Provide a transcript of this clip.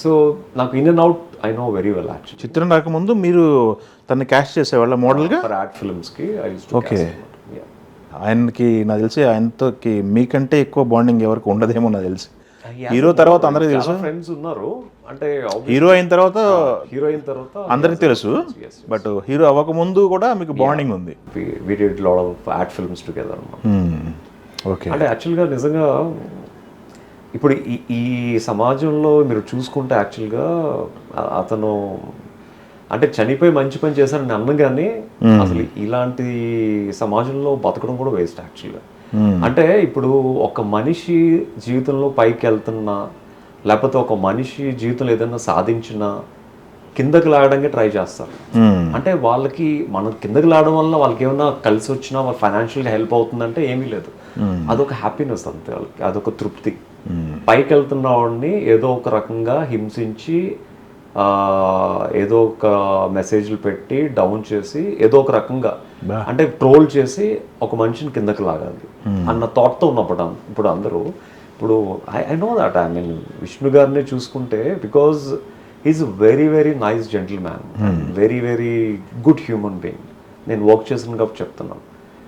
So నాకు in and out I know very well actually. చిత్రం రాకముందు మీరు తన్ని క్యాస్ట్ చేసేవాళ్ళ మోడల్గా? ఫర్ యాడ్ ఫిల్మ్స్కి I used to Okay. Cast. ఆయనకి నాకు తెలిసి ఆయనతోకి మీకంటే ఎక్కువ బాండింగ్ ఎవరికి ఉండదేమో నాకు తెలిసి. హీరో తర్వాత అందరికీ తెలుసు, ఫ్రెండ్స్ ఉన్నారు అంటే హీరో అయిన తర్వాత హీరో అయిన తర్వాత అందరికీ తెలుసు, బట్ హీరో అవ్వకముందు కూడా మీకు బాండింగ్ ఉంది. We did lot of ad films together అన్నమాట. ఓకే. అంటే యాక్చువల్గా నిజంగా ఇప్పుడు ఈ సమాజంలో మీరు చూసుకుంటే యాక్చువల్గా అతను అంటే చనిపోయి మంచి పని చేశానని అనగానే అసలు ఇలాంటి సమాజంలో బతకడం కూడా వేస్ట్ యాక్చువల్గా. అంటే ఇప్పుడు ఒక మనిషి జీవితంలో పైకి వెళ్తున్నా, లేకపోతే ఒక మనిషి జీవితంలో ఏదైనా సాధించినా కిందకి లాగడానికి ట్రై చేస్తారు. అంటే వాళ్ళకి మనం కిందకి లాగడం వల్ల వాళ్ళకి ఏమైనా కలిసి వచ్చినా వాళ్ళ ఫైనాన్షియల్గా హెల్ప్ అవుతుందంటే ఏమీ లేదు. అదొక హ్యాపీనెస్ అంతే వాళ్ళకి, అదొక తృప్తి. పైకి వెళ్తున్న వాడిని ఏదో ఒక రకంగా హింసించి ఏదో ఒక మెసేజ్లు పెట్టి డౌన్ చేసి ఏదో ఒక రకంగా అంటే ట్రోల్ చేసి ఒక మనిషిని కిందకి లాగాలి అన్న థాట్తో ఉన్నప్పుడు ఇప్పుడు అందరూ ఇప్పుడు I know that. I mean Vishnu గారిని చూసుకుంటే because is very very nice gentle man, very very good human being. నేను వర్క్ చేసిన కాబట్టి చెప్తున్నాను.